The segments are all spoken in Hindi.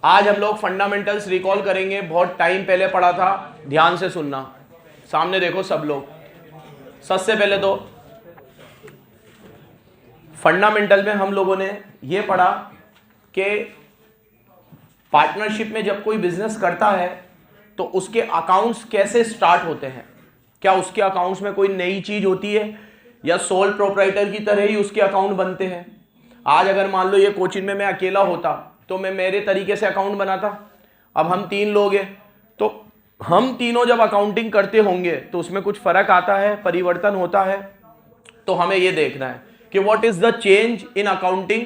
आज हम लोग फंडामेंटल्स रिकॉल करेंगे। बहुत टाइम पहले पढ़ा था, ध्यान से सुनना। सामने देखो सब लोग। सबसे पहले तो फंडामेंटल में हम लोगों ने ये पढ़ा कि पार्टनरशिप में जब कोई बिजनेस करता है तो उसके अकाउंट्स कैसे स्टार्ट होते हैं। क्या उसके अकाउंट्स में कोई नई चीज होती है या सोल प्रोप्राइटर की तरह ही उसके अकाउंट बनते हैं। आज अगर मान लो ये कोचिंग में मैं अकेला होता तो मैं मेरे तरीके से अकाउंट बनाता। अब हम 3 लोग हैं तो हम तीनों जब अकाउंटिंग करते होंगे तो उसमें कुछ फर्क आता है, परिवर्तन होता है। तो हमें ये देखना है कि what is the change in accounting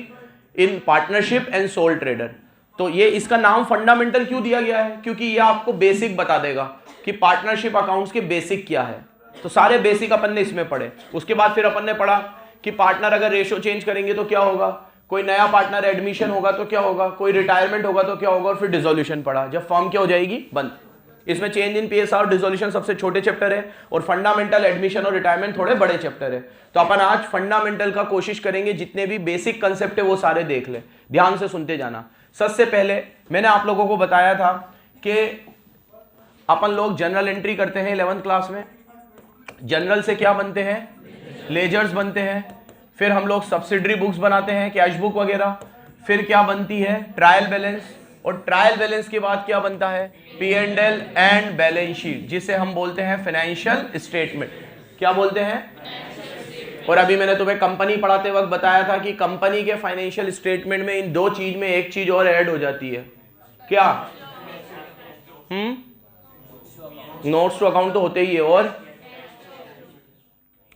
in partnership and soul trader. तो ये इसका नाम फंडामेंटल क्यों दिया गया है, क्योंकि ये आपको बेसिक बता देगा कि पार्टनरशिप अकाउंट्स के बेसिक क्या है। तो सारे बेसिक अपन ने इसमें पढ़े। उसके बाद फिर अपन ने पढ़ा कि पार्टनर अगर रेशो चेंज करेंगे तो क्या होगा, कोई नया पार्टनर एडमिशन होगा तो क्या होगा, कोई रिटायरमेंट होगा तो क्या होगा, और फिर डिसोल्यूशन पढ़ा जब फर्म क्या हो जाएगी, बंद। इसमें चेंज इन पीएसआर और डिसोल्यूशन सबसे छोटे चैप्टर है और फंडामेंटल, एडमिशन और रिटायरमेंट थोड़े बड़े चैप्टर है। तो अपन आज फंडामेंटल का कोशिश करेंगे, जितने भी बेसिक कंसेप्ट है वो सारे देख ले। ध्यान से सुनते जाना। सबसे पहले मैंने आप लोगों को बताया था कि अपन लोग जनरल एंट्री करते हैं 11th क्लास में। जनरल से क्या बनते हैं, लेजर्स बनते हैं। फिर हम लोग सब्सिडरी बुक्स बनाते हैं, कैश बुक वगैरह। फिर क्या बनती है, ट्रायल बैलेंस। और ट्रायल बैलेंस के बाद क्या बनता है, P&L एंड बैलेंस शीट, जिसे हम बोलते हैं फाइनेंशियल स्टेटमेंट। क्या बोलते हैं। और अभी मैंने तुम्हें कंपनी पढ़ाते वक्त बताया था कि कंपनी के फाइनेंशियल स्टेटमेंट में इन 2 चीज में एक चीज और ऐड हो जाती है। क्या, नोट्स टू अकाउंट तो होते ही है, और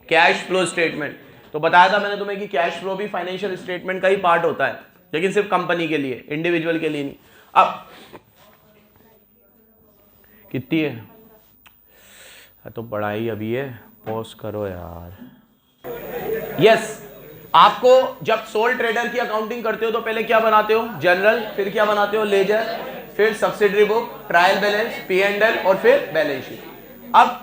कैश फ्लो स्टेटमेंट। तो बताया था मैंने तुम्हें कि कैश फ्लो भी फाइनेंशियल स्टेटमेंट का ही पार्ट होता है, लेकिन सिर्फ कंपनी के लिए, इंडिविजुअल के लिए नहीं। अब कितनी है तो पढ़ाई अभी है, पॉज करो यार। यस, आपको जब सोल ट्रेडर की अकाउंटिंग करते हो तो पहले क्या बनाते हो, जनरल। फिर क्या बनाते हो, लेजर। फिर subsidiary book, trial balance, P&L और फिर बैलेंस शीट। अब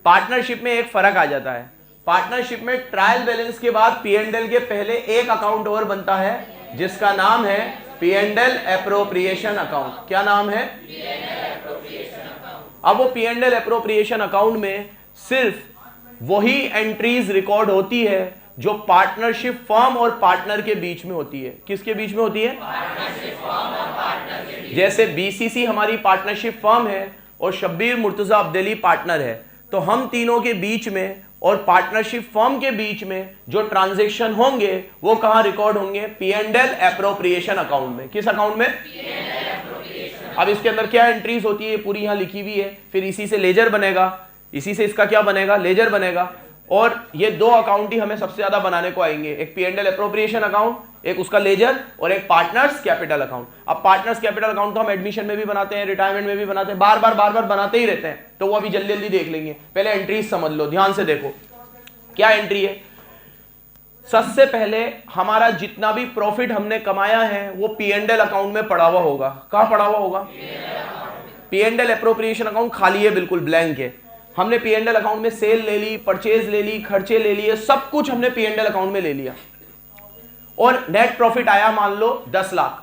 पार्टनरशिप में एक फर्क आ जाता है। पार्टनरशिप में ट्रायल बैलेंस के बाद P&L के पहले एक अकाउंट और बनता है जिसका नाम है P&L एप्रोप्रिएशन अकाउंट। क्या नाम है, अब वो P&L एप्रोप्रिएशन अकाउंट में सिर्फ वही एंट्रीज रिकॉर्ड होती है जो पार्टनरशिप फर्म और पार्टनर के बीच में होती है। किसके बीच में होती है, पार्टनरशिप फर्म और पार्टनर के बीच। जैसे BCC हमारी पार्टनरशिप फर्म है और शब्बीर मुर्तजा अब्देली पार्टनर है, तो हम तीनों के बीच में और पार्टनरशिप फर्म के बीच में जो ट्रांजैक्शन होंगे वो कहां रिकॉर्ड होंगे, P&L एप्रोप्रिएशन अकाउंट में। किस अकाउंट में, अब इसके अंदर क्या एंट्रीज होती है पूरी यहां लिखी हुई है। फिर इसी से लेजर बनेगा, इसी से इसका क्या बनेगा, लेजर बनेगा। और ये 2 अकाउंट ही हमें सबसे ज्यादा बनाने को आएंगे, एक P&L एप्रोप्रिएशन अकाउंट, एक उसका लेजर, और एक पार्टनर्स कैपिटल अकाउंट। अब पार्टनर्स कैपिटल अकाउंट तो हम एडमिशन में भी बनाते हैं, रिटायरमेंट में भी बनाते हैं, बार बार बनाते ही रहते हैं। तो वो अभी जल्दी जल्दी देख लेंगे। पहले एंट्रीज समझ लो, ध्यान से देखो क्या एंट्री है। सबसे पहले हमारा जितना भी प्रॉफिट हमने कमाया है वो P&L अकाउंट में पड़ा हुआ होगा। कहां पड़ा हुआ होगा, P&L एप्रोप्रिएशन अकाउंट खाली है, बिल्कुल ब्लैंक है। हमने P&L अकाउंट में सेल ले ली, परचेज ले ली, खर्चे ले लिए, सब कुछ हमने P&L अकाउंट में ले लिया और नेट प्रॉफिट आया मान लो 10 लाख।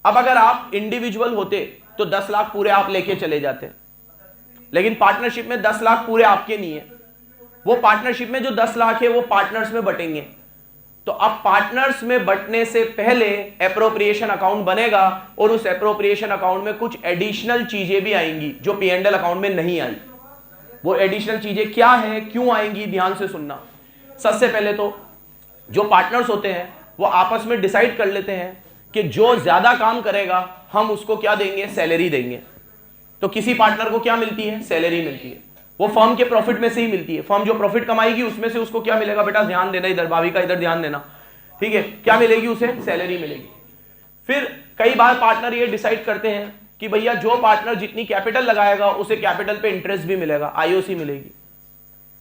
अब अगर आप इंडिविजुअल होते तो 10 लाख पूरे आप लेके चले जाते, लेकिन पार्टनरशिप में 10 लाख पूरे आपके नहीं है। वो पार्टनरशिप में जो 10 लाख है वो पार्टनर्स में बटेंगे। तो अब पार्टनर्स में बटने से पहले एप्रोप्रिएशन अकाउंट बनेगा और उस एप्रोप्रिएशन अकाउंट में कुछ एडिशनल चीजें भी आएंगी जो P&L अकाउंट में नहीं आई। वो एडिशनल चीजें क्या है, क्यों आएंगी, ध्यान से सुनना। सबसे पहले तो जो पार्टनर्स होते हैं वो आपस में डिसाइड कर लेते हैं कि जो ज्यादा काम करेगा हम उसको क्या देंगे, सैलरी देंगे। तो किसी पार्टनर को क्या मिलती है, सैलरी मिलती है। वो फर्म के प्रॉफिट में से ही मिलती है। फर्म जो प्रॉफिट कमाएगी उसमें से उसको क्या मिलेगा, बेटा ध्यान देना, इधर भाभी का इधर ध्यान देना, ठीक है। क्या मिलेगी उसे, सैलरी मिलेगी। फिर कई बार पार्टनर ये डिसाइड करते हैं कि भैया जो पार्टनर जितनी कैपिटल लगाएगा उसे कैपिटल पे इंटरेस्ट भी मिलेगा, IOC मिलेगी।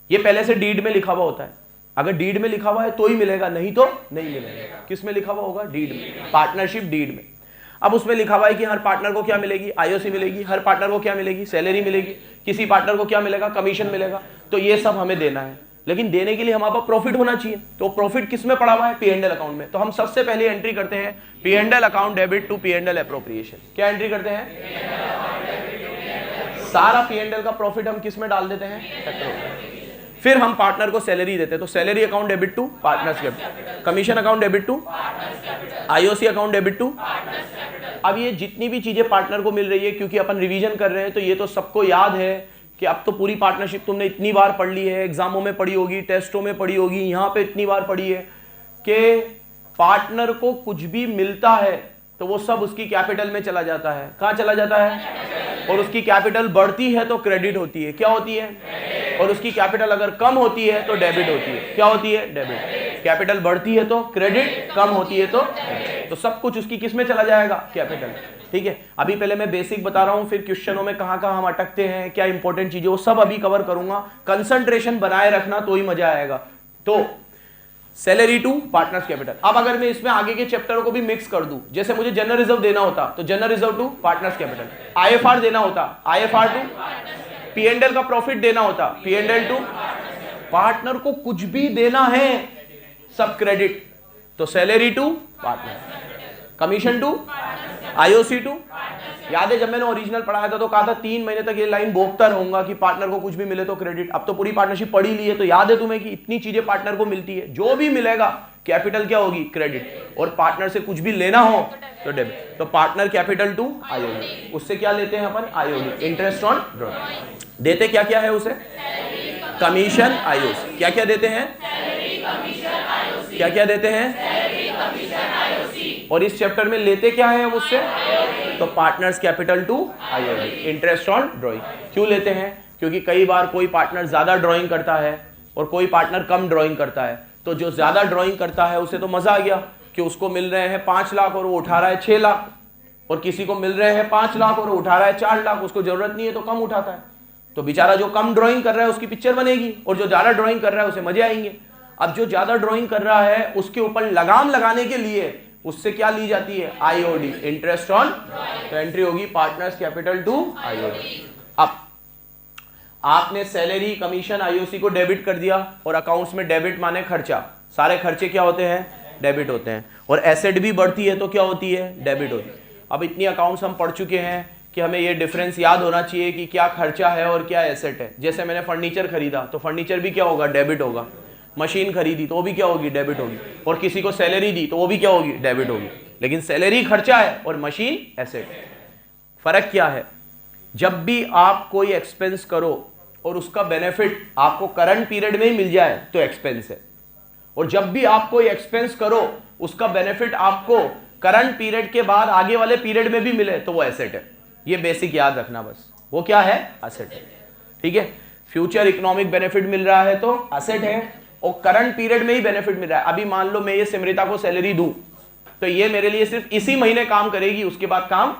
ये पहले से डीड में लिखा हुआ होता है। अगर डीड में लिखा हुआ है तो ही मिलेगा, नहीं तो नहीं मिलेगा। किस में लिखा हुआ होगा, डीड में, पार्टनरशिप डीड में। अब उसमें लिखा हुआ है कि हर पार्टनर को क्या मिलेगी, IOC मिलेगी। हर पार्टनर को क्या मिलेगी, सैलरी मिलेगी। किसी पार्टनर को क्या मिलेगा, कमीशन मिलेगा। तो ये सब हमें देना है। लेकिन देने के लिए हमारे पास प्रॉफिट होना चाहिए। तो प्रॉफिट किस में पड़ा हुआ है? P&L अकाउंट में। तो हम सबसे पहले एंट्री करते हैं P&L account debit to P&L appropriation. क्या एंट्री करते हैं? सारा P&L का प्रॉफिट हम किस में डाल देते हैं? फिर हम पार्टनर को सैलरी देते हैं। तो salary account debit to partners capital, commission account debit to, IOC account debit to. अब ये जितनी भी चीजें पार्टनर को मिल रही है, क्योंकि अपन रिवीजन कर रहे हैं तो ये तो सबको याद है कि अब तो पूरी पार्टनरशिप तुमने इतनी बार पढ़ ली है, एग्जामों में पढ़ी होगी, टेस्टों में पढ़ी होगी, यहां पे इतनी बार पढ़ी है कि पार्टनर को कुछ भी मिलता है तो वो सब उसकी कैपिटल में चला जाता है। कहां चला जाता है? और उसकी कैपिटल बढ़ती है तो क्रेडिट होती है। क्या होती है? और उसकी कैपिटल अगर कम होती है तो डेबिट होती है। क्या होती है? डेबिट। कैपिटल बढ़ती है तो क्रेडिट, कम होती है तो सब कुछ उसकी किस में चला जाएगा? कैपिटल। ठीक है, अभी पहले मैं बेसिक बता रहा हूं, फिर क्वेश्चनों में कहां कहां हम अटकते हैं, क्या इंपॉर्टेंट चीजें, वो सब अभी कवर करूंगा। कंसंट्रेशन बनाए रखना तो ही मजा आएगा। तो सैलरी टू पार्टनर्स कैपिटल। अब अगर मैं इसमें आगे के चैप्टरों को भी मिक्स कर दूं, जैसे मुझे जनरल रिजर्व देना होता तो general reserve to partners capital, IFR देना होता IFR टू, P&L का प्रॉफिट देना होता P&L टू, पार्टनर को कुछ भी देना है सब क्रेडिट, तो salary to partner, commission to, IOC to. याद है जब मैंने ओरिजिनल पढ़ाया था तो कहा था 3 महीने तक ये लाइन बोलता रहूंगा कि पार्टनर को कुछ भी मिले तो क्रेडिट। अब तो पूरी पार्टनरशिप पढ़ी ली है तो याद है तुम्हें कि इतनी चीजें पार्टनर को मिलती है, जो भी मिलेगा कैपिटल क्या होगी? क्रेडिट। और पार्टनर से कुछ भी लेना हो तो डेबिट। तो पार्टनर कैपिटल टू IOD, उससे क्या लेते हैं अपन? IOD, interest on drawing. देते क्या क्या है उसे? Commission, IOC। क्या क्या देते हैं? क्या क्या देते हैं? और इस चैप्टर में लेते क्या है हम उससे? तो partners capital to IOD, interest on drawing. क्यों लेते हैं? क्योंकि कई बार कोई पार्टनर ज्यादा ड्राइंग करता है और कोई पार्टनर कम ड्राइंग करता है। तो जो ज्यादा ड्राइंग करता है उसे तो मजा आ गया कि उसको मिल रहे हैं 5 लाख और वो उठा रहा है 6 लाख, और किसी को मिल रहे हैं 5 लाख और वो उठा रहा है 4 लाख, उसको जरूरत नहीं है तो कम उठाता है। तो बेचारा जो कम ड्राइंग कर रहा है उसकी पिक्चर बनेगी, और जो ज्यादा ड्राइंग कर रहा है उसे मजे आएंगे। अब जो ज्यादा ड्राइंग कर रहा है उसके ऊपर लगाम लगाने के लिए उससे क्या ली जाती है? IOD, interest on. तो एंट्री होगी पार्टनर्स कैपिटल टू IOD। अब आपने सैलरी, कमीशन, IOC को डेबिट कर दिया, और अकाउंट्स में डेबिट माने खर्चा, सारे खर्चे क्या होते हैं? डेबिट होते हैं। और एसेट भी बढ़ती है तो क्या होती है? डेबिट होती है। अब इतनी अकाउंट्स हम पढ़ चुके हैं कि हमें ये डिफरेंस याद होना चाहिए कि क्या खर्चा है और क्या एसेट है। जैसे मैंने फर्नीचर खरीदा तो फर्नीचर भी क्या होगा? डेबिट होगा। मशीन खरीदी तो वो भी क्या होगी? डेबिट होगी। और किसी को सैलरी दी तो वो भी क्या होगी? डेबिट होगी। लेकिन सैलरी खर्चा है और मशीन एसेट है। फर्क क्या है? जब भी आप कोई एक्सपेंस करो और उसका बेनिफिट आपको करंट पीरियड में ही मिल जाए तो एक्सपेंस है, और जब भी आप कोई एक्सपेंस करो उसका बेनिफिट आपको करंट पीरियड के बाद आगे वाले पीरियड में भी मिले तो वो एसेट है। ये बेसिक याद रखना बस। वो क्या है? एसेट है। ठीक है, फ्यूचर इकोनॉमिक बेनिफिट मिल रहा है तो एसेट है, और करंट पीरियड में ही बेनिफिट मिल रहा है। अभी मान लो मैं ये सिमरिता को सैलरी दूं तो ये मेरे लिए सिर्फ इसी महीने काम करेगी, उसके बाद काम,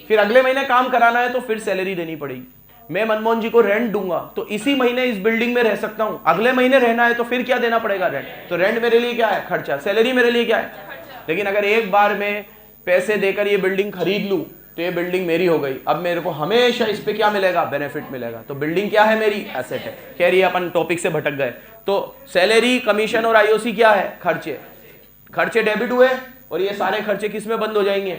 फिर अगले महीने काम कराना है तो फिर सैलरी देनी पड़ेगी। मैं मनमोहन जी को रेंट दूंगा तो इसी महीने इस बिल्डिंग में रह सकता हूं, अगले महीने रहना है तो फिर क्या देना पड़ेगा? रेंट। तो रेंट मेरे लिए क्या है? खर्चा। सैलरी मेरे लिए क्या है? लेकिन अगर एक बार में पैसे देकर ये बिल्डिंग खरीद लूं तो ये बिल्डिंग मेरी हो गई, अब मेरे को हमेशा इस पे क्या मिलेगा? बेनिफिट मिलेगा। तो बिल्डिंग क्या है? मेरी एसेट है। कह रही है अपन टॉपिक से भटक गए। तो सैलरी, कमीशन और IOC क्या है? खर्चे। खर्चे डेबिट हुए और ये सारे खर्चे किस में बंद हो जाएंगे?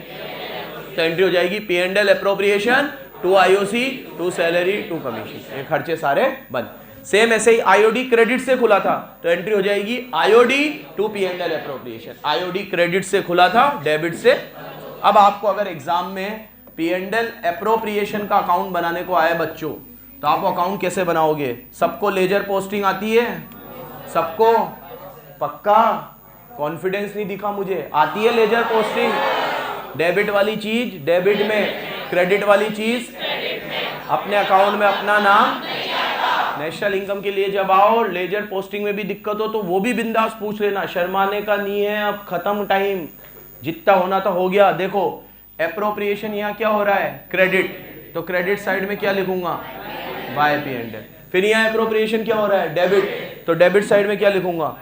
तो एंट्री हो जाएगी P&L appropriation to IOC to salary to commission, ये खर्चे सारे बंद। सेम ऐसे ही IOD क्रेडिट से खुला था तो एंट्री हो जाएगी IOD to P&L appropriation. IOD credit से खुला था, डेबिट से। अब आपको अगर एग्जाम में P&L अप्रोप्रिएशन का अकाउंट बनाने को आए बच्चों, तो आप अकाउंट कैसे बनाओगे? सबको लेजर पोस्टिंग आती है? सबको? पक्का? कॉन्फिडेंस नहीं दिखा मुझे। आती है लेजर पोस्टिंग? डेबिट वाली चीज डेबिट में, क्रेडिट वाली चीज अपने अकाउंट में अपना नाम। नेशनल इनकम के लिए जब आओ, लेजर पोस्टिंग में भी दिक्कत हो तो वो भी बिंदास पूछ लेना, शर्माने का नहीं है। अब खत्म टाइम, जितना होना था हो गया। देखो एप्रोप्रिएशन यहाँ क्या हो रहा है? क्रेडिट। तो क्रेडिट साइड में क्या लिखूंगा? Bye P&L। फिर यहाँ एप्रोप्रिएशन क्या हो रहा है? डेबिट। तो डेबिट साइड में क्या लिखूंगा?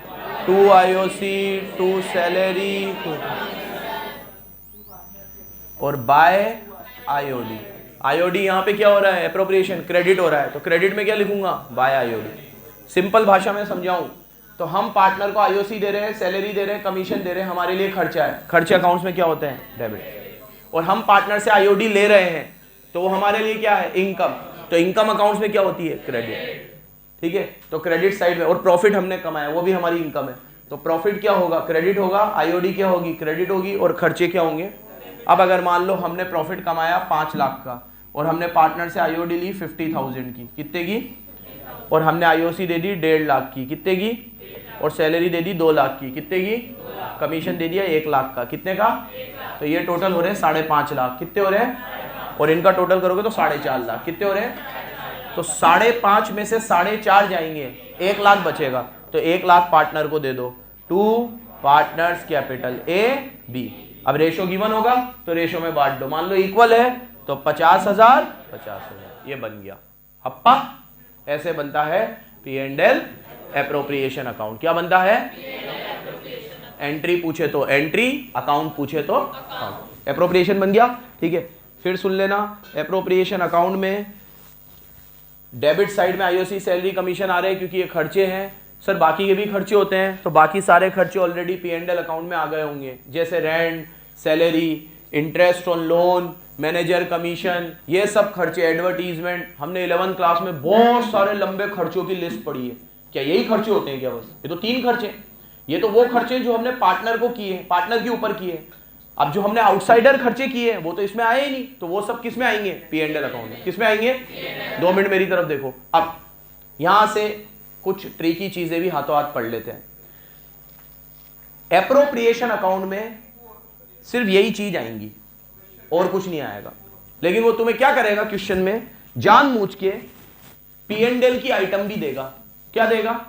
To IOC to salary to, और बाय IOD। IOD यहाँ पे क्या हो रहा है? एप्रोप्रिएशन, क्रेडिट हो रहा है, तो क्रेडिट में क्या लिखूंगा? Bye IOD। सिंपल भाषा में समझाऊं तो हम पार्टनर को आईओसी दे रहे हैं, सैलरी दे रहे हैं, कमीशन दे रहे हैं, हमारे लिए खर्चा है। खर्चे अकाउंट्स में क्या होते हैं? डेबिट। और हम पार्टनर से आईओडी ले रहे हैं तो वो हमारे लिए क्या है? इनकम। तो इनकम अकाउंट्स में क्या होती है? क्रेडिट। ठीक है, तो क्रेडिट साइड में। और प्रॉफिट हमने कमाया वो भी हमारी इनकम है, तो प्रॉफिट क्या होगा? क्रेडिट होगा। आईओडी क्या होगी? क्रेडिट होगी। और खर्चे क्या होंगे? अब अगर मान लो हमने प्रॉफिट कमाया 5 लाख का और हमने पार्टनर से आईओडी ली 50,000 की, कितने की? और हमने आईओसी दे दी 1.5 लाख की, कितने की? और सैलरी दे दी 2 लाख की, कितने की? कमीशन दे दिया 1 लाख का, कितने का? तो ये टोटल हो रहे हैं 5.5 लाख। कितने हो रहे हैं? और इनका टोटल करोगे तो 4.5 लाख। कितने हो रहे हैं? तो 5.5 में से 4.5 जाएंगे, 1 लाख बचेगा। तो 1 लाख पार्टनर को दे दो to partners capital A B. अब रेशो गिवन होगा तो रेशो में बांट दो। मान लो इक्वल है तो 50,000 50,000 ये बन गया हप्पा। ऐसे बनता है P&L एप्रोप्रिएशन अकाउंट। क्या बनता है? एंट्री पूछे तो एंट्री, अकाउंट पूछे तो अकाउंट। एप्रोप्रिएशन बन गया। ठीक है, फिर सुन लेना। एप्रोप्रिएशन अकाउंट में डेबिट साइड में आईओसी, सैलरी, कमीशन आ रहे हैं क्योंकि ये खर्चे हैं। सर बाकी के भी खर्चे होते हैं, तो बाकी सारे खर्चे ऑलरेडी P&L अकाउंट में आ गए होंगे, जैसे rent, salary, interest on loan, manager commission, ये सब खर्चे, एडवर्टीजमेंट। हमने 11th क्लास में बहुत सारे लंबे खर्चों की लिस्ट पढ़ी है। क्या यही खर्चे होते हैं क्या? बस ये तो 3 खर्चे। ये तो वो खर्चे जो हमने पार्टनर को किए, पार्टनर के ऊपर किए। अब जो हमने आउटसाइडर खर्चे किए वो तो इसमें आए ही नहीं, तो वो सब किस में आएंगे? P&L अकाउंट में। किस में आएंगे? 2 मिनट मेरी तरफ देखो। अब यहां से कुछ ट्रिकी चीजें भी हाथों हाथ पढ़ लेते हैं। एप्रोप्रिएशन अकाउंट में सिर्फ यही चीज आएंगी और कुछ नहीं आएगा, लेकिन वो तुम्हें क्या करेगा? क्वेश्चन में जानबूझ के P&L की आइटम भी देगा। क्या देगा?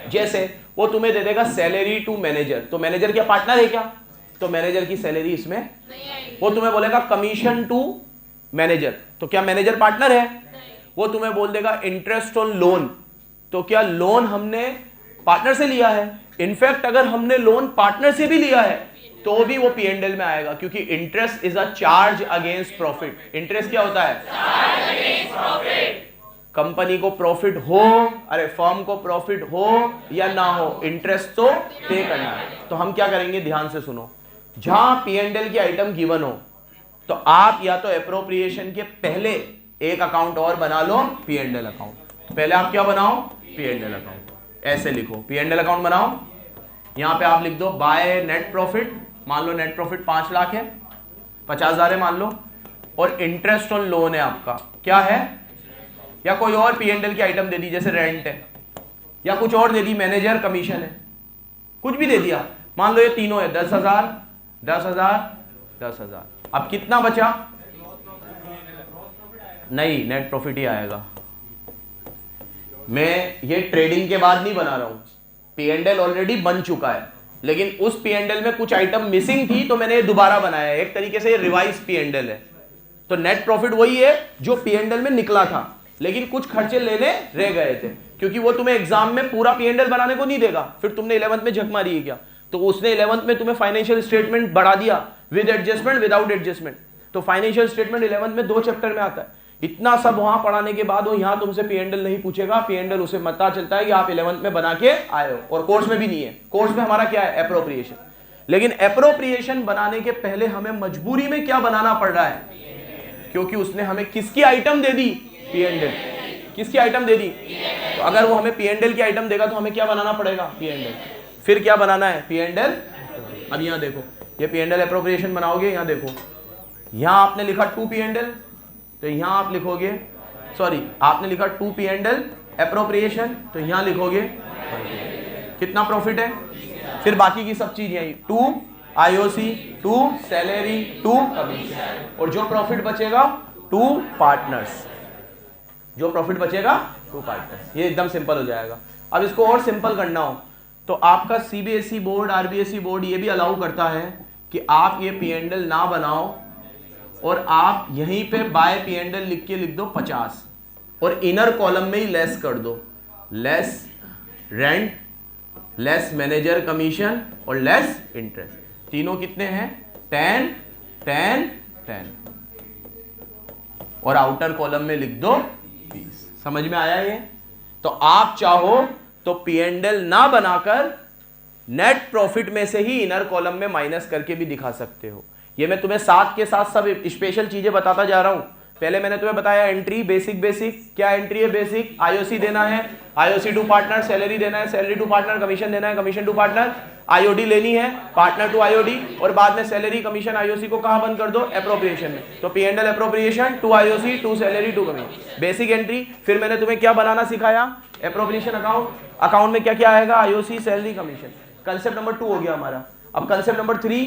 जैसे वो तुम्हें दे देगा सैलरी टू मैनेजर, तो मैनेजर क्या पार्टनर है क्या? तो मैनेजर की सैलरी इसमें नहीं आएगी। वो तुम्हें बोलेगा कमीशन टू मैनेजर, तो क्या मैनेजर पार्टनर है? वो तुम्हें बोल देगा इंटरेस्ट ऑन लोन, तो क्या लोन हमने पार्टनर से लिया है? इनफैक्ट अगर हमने लोन पार्टनर से भी लिया है तो भी वो P&L में आएगा, क्योंकि interest is a charge against profit. Interest क्या होता है? Charge against profit. कंपनी को प्रॉफिट हो, अरे फर्म को प्रॉफिट हो या ना हो, इंटरेस्ट तो पे करना है। तो हम क्या करेंगे? ध्यान से सुनो। जहां P&L की आइटम गिवन हो तो आप या तो एप्रोप्रिएशन के पहले एक अकाउंट और बना लो, P&L अकाउंट। पहले आप क्या बनाओ? P&L account. ऐसे लिखो, P&L अकाउंट बनाओ। यहां पे आप लिख दो बाय नेट प्रॉफिट। मान लो नेट प्रॉफिट 5 लाख है, 50,000 है मान लो, और इंटरेस्ट ऑन लोन है आपका क्या है? या कोई और P&L की आइटम दे दी, जैसे रेंट है या कुछ और दे दी, मैनेजर कमीशन है, कुछ भी दे दिया। मान लो ये तीनों है, 10,000 10,000 10,000। अब कितना बचा? नहीं, नेट प्रॉफिट ही आएगा। मैं ये ट्रेडिंग के बाद नहीं बना रहा हूं, P&L ऑलरेडी बन चुका है, लेकिन उस P&L में कुछ आइटम मिसिंग थी तो मैंने ये दोबारा बनाया है। एक तरीके से ये रिवाइज P&L है। तो नेट प्रॉफिट वही है जो P&L में निकला था, लेकिन कुछ खर्चे लेने रह गए थे, क्योंकि वो तुम्हें एग्जाम में पूरा P&L बनाने को नहीं देगा। फिर तुमने 11th में झक मारी है क्या? तो उसने 11th में तुम्हें फाइनेंशियल स्टेटमेंट बढ़ा दिया, विद एडजस्टमेंट, विदाउट एडजस्टमेंट। तो फाइनेंशियल स्टेटमेंट 11th में 2 चैप्टर में आता है। इतना सब वहां पढ़ाने के बाद वो यहां तुमसे P&L नहीं पूछेगा। P&L उसे पता चलता है कि आप 11th में बना के आए हो, और कोर्स में भी नहीं है। कोर्स में हमारा क्या है? एप्रोप्रिएशन। लेकिन एप्रोप्रिएशन बनाने के पहले हमें मजबूरी में क्या बनाना पड़ रहा है? क्योंकि उसने हमें किसकी आइटम दे दी? P&L। किसकी आइटम दे दी? तो अगर वो हमें P&L की आइटम देगा तो हमें क्या बनाना पड़ेगा? P&L। फिर क्या बनाना है? P&L। अब यहां देखो, ये P&L एप्रोप्रिएशन बनाओगे, यहां देखो, यहां आपने लिखा 2 P&L, तो यहां आप लिखोगे, सॉरी आपने लिखा 2 P&L एप्रोप्रिएशन, तो यहां लिखोगे कितना प्रॉफिट है। फिर बाकी की सब चीज यही, 2 आईओसी, 2 सैलरी, 2 कमीशन, और जो प्रॉफिट बचेगा 2 पार्टनर्स। जो प्रॉफिट बचेगा 2 पार्टनर्स। ये एकदम सिंपल हो जाएगा। अब इसको और सिंपल करना हो तो आपका CBSE बोर्ड, RBSE बोर्ड ये भी अलाउ करता है कि आप ये P&L ना बनाओ और आप यहीं पे बाय P&L लिख के लिख दो 50, और इनर कॉलम में ही लेस कर दो, less rent, less manager commission और लेस इंटरेस्ट। तीनों कितने हैं? 10 10 10, और आउटर कॉलम में लिख दो 20। समझ में आया ये? तो आप चाहो तो पी एंड एल ना बनाकर नेट प्रॉफिट में से ही इनर कॉलम में माइनस करके भी दिखा सकते हो। ये मैं तुम्हें साथ के साथ सब स्पेशल चीजें बताता जा रहा हूं। पहले मैंने तुम्हें बताया एंट्री बेसिक क्या एंट्री है बेसिक, आईओसी देना है, आईओसी टू पार्टनर, सैलरी देना है, सैलरी टू पार्टनर, कमीशन देना है, कमीशन टू पार्टनर, आईओडी लेनी है, पार्टनर टू आईओडी, और बाद में सैलरी कमीशन आईओसी को कहां बंद कर दो, एप्रोप्रिएशन में। तो P and L appropriation to IOC to salary to commission, basic entry. फिर मैंने तुम्हें क्या बनाना सिखाया, एप्रोप्रिएशन अकाउंट। अकाउंट में क्या क्या आएगा, IOC, salary, commission. Concept number 2 हो गया हमारा। अब कंसेप्ट नंबर 3,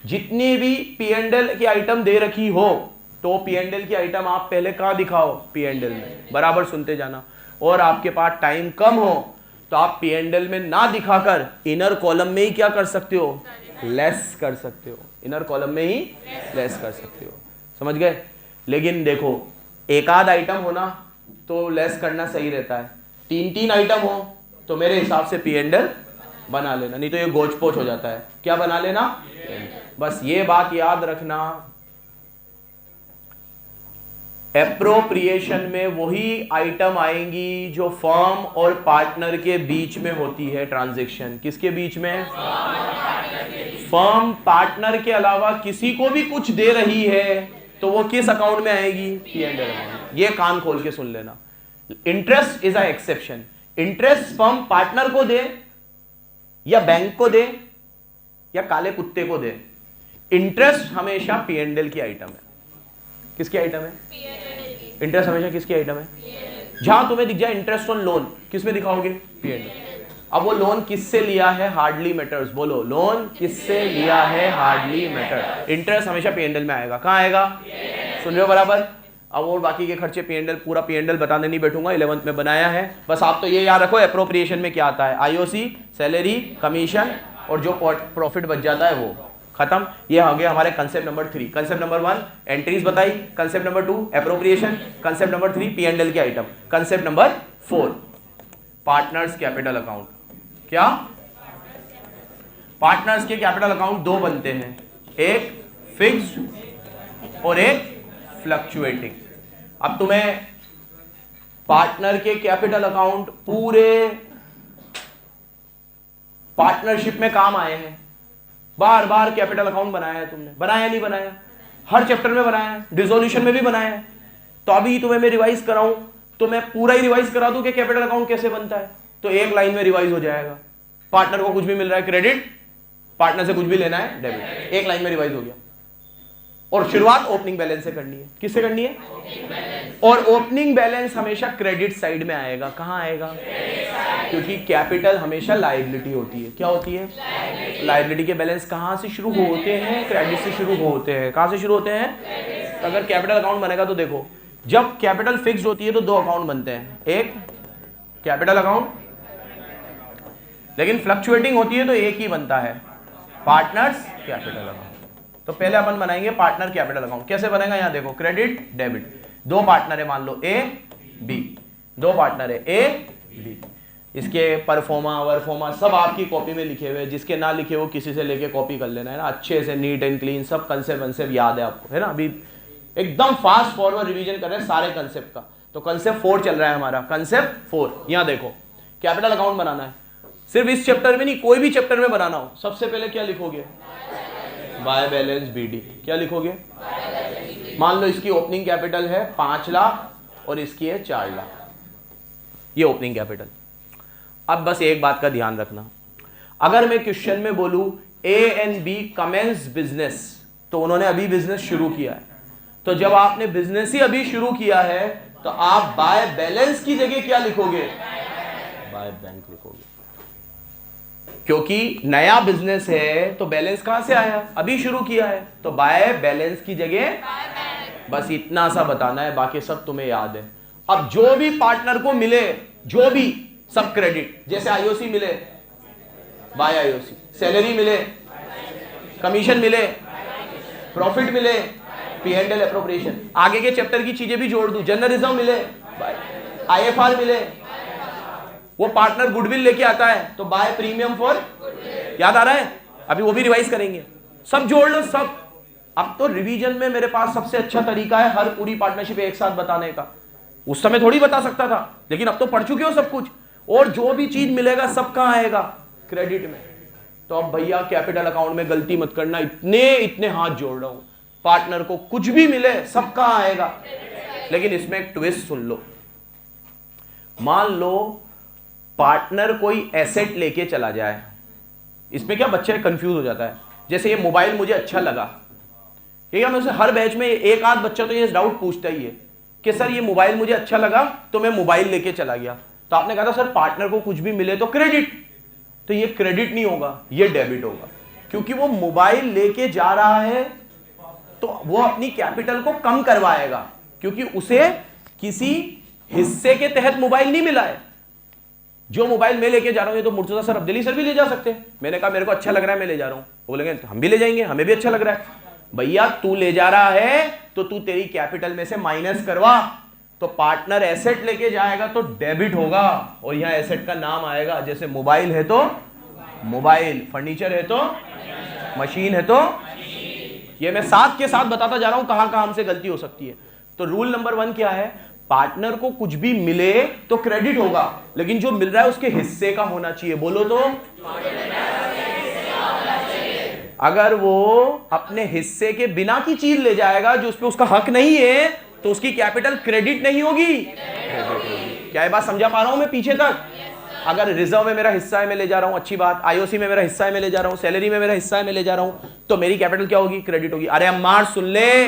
जितनी भी पी एंड एल की आइटम दे रखी हो तो पी एंड एल की आइटम आप पहले कहां दिखाओ, पी एंड एल में, बराबर सुनते जाना। और आपके पास टाइम कम हो तो आप पी एंड एल में ना दिखाकर इनर कॉलम में ही क्या कर सकते हो, लेस कर सकते हो, इनर कॉलम में ही लेस कर सकते हो। समझ गए? लेकिन देखो एक आध आइटम होना तो लेस करना सही रहता है, 3 आइटम हो तो मेरे हिसाब से पी एंड एल बना लेना, नहीं तो ये गोच पोच हो जाता है। क्या बना लेना, बस ये बात याद रखना, एप्रोप्रिएशन में वही आइटम आएंगी जो फर्म और पार्टनर के बीच में होती है ट्रांजैक्शन। किसके बीच में, फर्म पार्टनर के अलावा किसी को भी कुछ दे रही है तो वो किस अकाउंट में आएगी, पी एंड एल अकाउंट। ये कान खोल के सुन लेना। Interest is a exception. Interest firm partner को दे या बैंक को दे या काले कुत्ते को दे, इंटरेस्ट हमेशा पी एंड एल की आइटम है। किसकी आइटम है, इंटरेस्ट हमेशा किसकी आइटम है। जहां तुम्हें दिख जाए इंटरेस्ट ऑन लोन, किस में दिखाओगे, पी एंड एल। अब वो लोन किससे लिया है, हार्डली मैटर्स। बोलो, लोन किससे लिया है, हार्डली मैटर। इंटरेस्ट हमेशा पी एंड एल में आएगा। कहां आएगा, सुन रहे हो बराबर। अब और बाकी के खर्चे पी एंड एल, पूरा पी एंड एल बताने नहीं बैठूंगा, 11th में बनाया है। बस आप तो ये याद रखो एप्रोप्रिएशन में क्या आता है, आईओसी, सैलरी, कमीशन, और जो प्रॉफिट बच जाता है वो खत्म। ये हो गया हमारे concept number 3। Concept number 1 entries बताई, concept number 2 appropriation, concept number 3 P and L की item, concept number 4 partners capital account. क्या, पार्टनर्स के कैपिटल अकाउंट 2 बनते हैं, एक फिक्स्ड और एक फ्लक्चुएटिंग। अब तुम्हें पार्टनर के कैपिटल अकाउंट पूरे पार्टनरशिप में काम आए हैं। बार बार कैपिटल अकाउंट बनाया है तुमने, बनाया नहीं बनाया, हर चैप्टर में बनाया है, डिसोल्यूशन में भी बनाया है। तो अभी तुम्हें मैं रिवाइज कराऊं तो मैं पूरा ही रिवाइज करा दूं कि कैपिटल अकाउंट कैसे बनता है, तो एक लाइन में रिवाइज हो जाएगा। पार्टनर को कुछ भी मिल रहा है क्रेडिट, पार्टनर से कुछ भी लेना है डेबिट, एक लाइन में रिवाइज हो गया। और शुरुआत ओपनिंग बैलेंस से करनी है। किससे करनी है, और ओपनिंग बैलेंस हमेशा क्रेडिट साइड में आएगा। कहां आएगा, क्योंकि कैपिटल हमेशा लायबिलिटी होती है। क्या होती है, लायबिलिटी के बैलेंस कहां से शुरू होते हैं, क्रेडिट से शुरू होते हैं। कहां से शुरू होते हैं, अगर कैपिटल अकाउंट बनेगा तो देखो, जब कैपिटल फिक्स्ड होती है तो 2 अकाउंट बनते हैं, एक कैपिटल अकाउंट, लेकिन फ्लक्चुएटिंग होती है तो एक ही बनता है, पार्टनर्स कैपिटल अकाउंट। तो पहले अपन बनाएंगे पार्टनर कैपिटल अकाउंट। कैसे बनेगा, यहां देखो, क्रेडिट डेबिट, 2 पार्टनर है, मान लो ए बी, 2 पार्टनर है ए बी। इसके परफॉर्मा वर्फॉर्मा सब आपकी कॉपी में लिखे हुए, जिसके ना लिखे वो किसी से लेके कॉपी कर लेना है ना, अच्छे से नीट एंड क्लीन, सब कंसेप्ट याद है आपको, है ना। अभी एकदम फास्ट फॉरवर्ड रिवीजन कर रहे हैं सारे कंसेप्ट का। तो कंसेप्ट 4 चल रहा है हमारा, कंसेप्ट 4। यहां देखो, कैपिटल अकाउंट बनाना है, सिर्फ इस चैप्टर में नहीं, कोई भी चैप्टर में बनाना हो, सबसे पहले क्या लिखोगे, बाय बैलेंस बीडी। क्या लिखोगे, मान लो इसकी ओपनिंग कैपिटल है 5 लाख और इसकी है 4 लाख, ये ओपनिंग कैपिटल। अब बस एक बात का ध्यान रखना, अगर मैं क्वेश्चन में बोलूं A and B commence business, तो उन्होंने अभी बिजनेस शुरू किया है। तो जब आपने बिजनेस ही अभी शुरू किया है तो आप बाय बैलेंस की जगह क्या लिखोगे, बाय बैंक लिखोगे, क्योंकि नया बिजनेस है तो बैलेंस कहां से आया, अभी शुरू किया है, तो बाय बैलेंस की जगह, बस इतना सा बताना है, बाकी सब तुम्हें याद है। अब जो भी पार्टनर को मिले, जो भी, सब क्रेडिट, जैसे आईओसी मिले बाय आईओसी, सैलरी मिले, कमीशन मिले, प्रॉफिट मिले, पी एंड एल एप्रोप्रिएशन, आगे के चैप्टर की चीजें भी जोड़ दूं, जनरल रिजर्व मिले, आईएफआर मिले, वो पार्टनर गुडविल लेके आता है तो बाय प्रीमियम फॉर, याद आ रहा है, अभी वो भी रिवाइज करेंगे, सब जोड़ लो सब। अब तो रिवीजन में मेरे पास सबसे अच्छा तरीका है हर पूरी पार्टनरशिप एक साथ बताने का। उस समय थोड़ी बता सकता था, लेकिन अब तो पढ़ चुके हो सब कुछ। और जो भी चीज मिलेगा सब कहां आएगा? क्रेडिट में। तो अब भैया कैपिटल अकाउंट में गलती मत करना, इतने इतने हाथ जोड़ रहा हूं, पार्टनर को कुछ भी मिले सब कहां आएगा? लेकिन इसमें एक ट्विस्ट सुन लो। मान लो पार्टनर कोई एसेट लेके चला जाए, इसमें क्या बच्चा कंफ्यूज हो जाता है। जैसे ये मोबाइल मुझे अच्छा लगा, ठीक है, मैं उसे हर बैच में एक आध बच्चा तो ये डाउट पूछता ही है कि सर ये मोबाइल मुझे अच्छा लगा तो मैं मोबाइल लेके चला गया। तो आपने कहा था सर पार्टनर को कुछ भी मिले तो क्रेडिट, तो ये क्रेडिट नहीं होगा, ये डेबिट होगा, क्योंकि वो मोबाइल लेके जा रहा है तो वो अपनी कैपिटल को कम करवाएगा, क्योंकि उसे किसी हिस्से के तहत मोबाइल नहीं मिला है। जो मोबाइल मैं लेके जा रहा हूं, ये तो मुर्तजा सर, अब्दुल्ली सर भी ले जा सकते हैं। मैंने कहा मेरे को अच्छा लग रहा है, मैं ले जा रहा हूं, वो बोलेंगे हम भी ले जाएंगे, हमें भी अच्छा लग रहा है। भैया तू ले जा रहा है तो तू तेरी कैपिटल में से माइनस करवा, तो पार्टनर एसेट लेके जाएगा तो डेबिट होगा, और यहां एसेट का नाम आएगा। जैसे मोबाइल है तो मोबाइल, फर्नीचर है तो मशीन है तो। ये मैं साथ के साथ बताता जा रहा हूं कहां कहां हमसे गलती हो सकती है। तो रूल नंबर 1 क्या है? पार्टनर को कुछ भी मिले तो क्रेडिट होगा, लेकिन जो मिल रहा है उसके हिस्से का होना चाहिए। बोलो तो, अगर वो अपने हिस्से के बिना की चीज ले जाएगा जो उस पे उसका हक नहीं है, तो उसकी कैपिटल क्रेडिट नहीं होगी, क्या ये बात समझा पा रहा हूं मैं पीछे तक? अगर रिजर्व में मेरा हिस्सा है, मैं ले जा रहा हूं, अच्छी बात। आईओसी में मेरा हिस्सा है, मैं ले जा रहा हूं। सैलरी में मेरा हिस्सा है, मैं ले जा रहा हूं, तो मेरी कैपिटल क्या होगी? क्रेडिट होगी। अरे अम्मार सुन ले,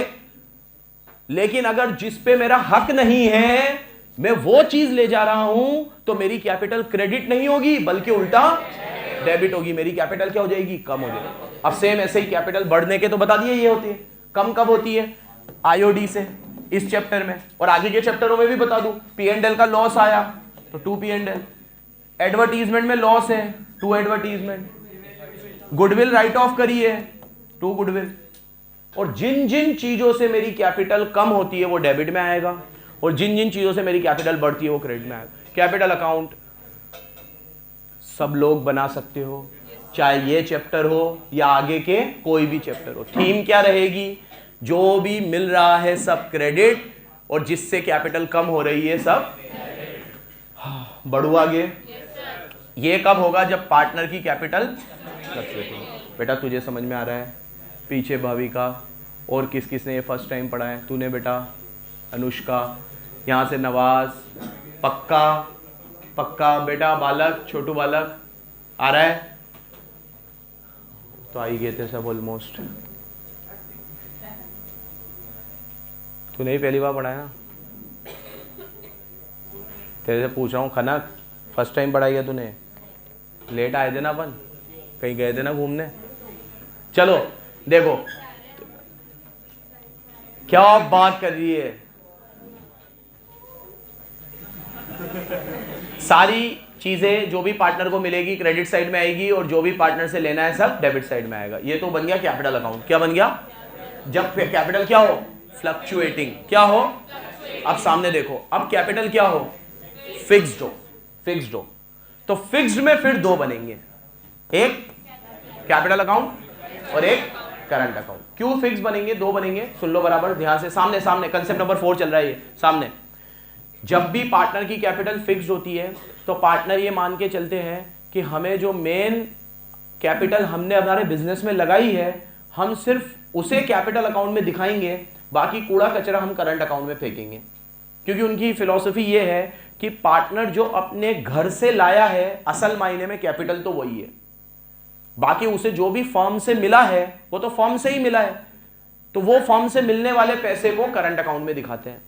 लेकिन अगर जिस पे मेरा हक नहीं है मैं वो चीज ले जा रहा हूं, तो मेरी कैपिटल क्रेडिट नहीं होगी, बल्कि उल्टा डेबिट होगी। मेरी कैपिटल क्या हो जाएगी? कम हो जाएगी। अब सेम ऐसे ही कैपिटल बढ़ने के तो बता दिए ये होती है, कम कब होती है? आईओडी से, इस चैप्टर में, और आगे के चैप्टरों में भी बता दूं। P&L का लॉस आया तो 2 P&L, एडवर्टीजमेंट में लॉस है 2 एडवर्टीजमेंट, गुडविल राइट ऑफ करी है 2 गुडविल। और जिन जिन चीजों से मेरी कैपिटल कम होती है वो डेबिट में आएगा, और जिन जिन चीजों से मेरी कैपिटल बढ़ती है वो क्रेडिट में आएगा। कैपिटल अकाउंट सब लोग बना सकते हो, चाहे ये चैप्टर हो या आगे के कोई भी चैप्टर हो। थीम क्या रहेगी? जो भी मिल रहा है सब क्रेडिट, और जिससे कैपिटल कम हो रही है सब। बढ़ू आगे। ये कब होगा? जब पार्टनर की कैपिटल फ्लक्चुएट होगी। बेटा तुझे समझ में आ रहा है? पीछे भाविका और किस किस ने ये फर्स्ट टाइम पढ़ा है? तूने बेटा, अनुष्का, यहाँ से नवाज, पक्का पक्का बेटा, बालक, छोटू बालक आ रहा है? तो आई गए थे सब ऑलमोस्ट। तूने ही पहली बार पढ़ा है ना? तेरे से पूछ रहा हूँ खनक, फर्स्ट टाइम पढ़ाई है तूने? लेट आए थे ना अपन, कहीं गए थे ना घूमने? चलो देखो क्या बात कर रही है। सारी चीजें जो भी पार्टनर को मिलेगी क्रेडिट साइड में आएगी, और जो भी पार्टनर से लेना है सब डेबिट साइड में आएगा। ये तो बन गया कैपिटल अकाउंट। क्या बन गया? जब कैपिटल क्या हो? फ्लक्चुएटिंग। क्या हो? अब सामने देखो, अब कैपिटल क्या हो? फिक्स्ड हो। फिक्स्ड हो तो फिक्स्ड में फिर 2 बनेंगे, एक कैपिटल अकाउंट और एक करंट अकाउंट। क्यों फिक्स बनेंगे? 2 बनेंगे, सुन लो बराबर ध्यान से। सामने सामने कंसेप्ट नंबर 4 चल रहा है ये सामने। जब भी पार्टनर की कैपिटल फिक्स्ड होती है तो पार्टनर ये मान के चलते हैं कि हमें जो मेन कैपिटल हमने हमारे बिजनेस में लगाई है, हम सिर्फ उसे कैपिटल अकाउंट में दिखाएंगे, बाकी कूड़ा कचरा हम करंट अकाउंट में फेंकेंगे। क्योंकि उनकी फिलॉसफी ये है कि पार्टनर जो अपने घर से लाया है, असल मायने में कैपिटल तो वही है, बाकी उसे जो भी फर्म से मिला है वो तो फर्म से ही मिला है, तो वो फर्म से मिलने वाले पैसे को करंट अकाउंट में दिखाते हैं।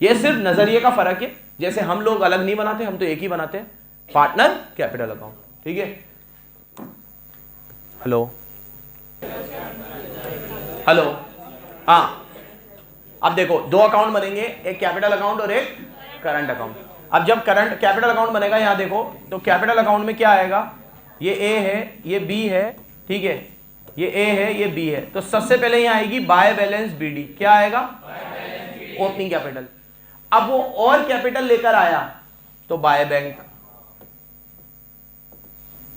ये सिर्फ नजरिए का फर्क है। जैसे हम लोग अलग नहीं बनाते, हम तो एक ही बनाते हैं, पार्टनर कैपिटल अकाउंट। ठीक है? हेलो हेलो, हाँ। अब देखो 2 अकाउंट बनेंगे, एक कैपिटल अकाउंट और एक करंट अकाउंट। अब जब करंट कैपिटल अकाउंट बनेगा, यहां देखो तो कैपिटल अकाउंट में क्या आएगा? ये ए है, ये बी है, ठीक है, ये ए है, ये बी है। तो सबसे पहले यहां आएगी बाय बैलेंस बीडी। क्या आएगा? Opening capital. अब वो और कैपिटल लेकर आया तो बाय बैंक,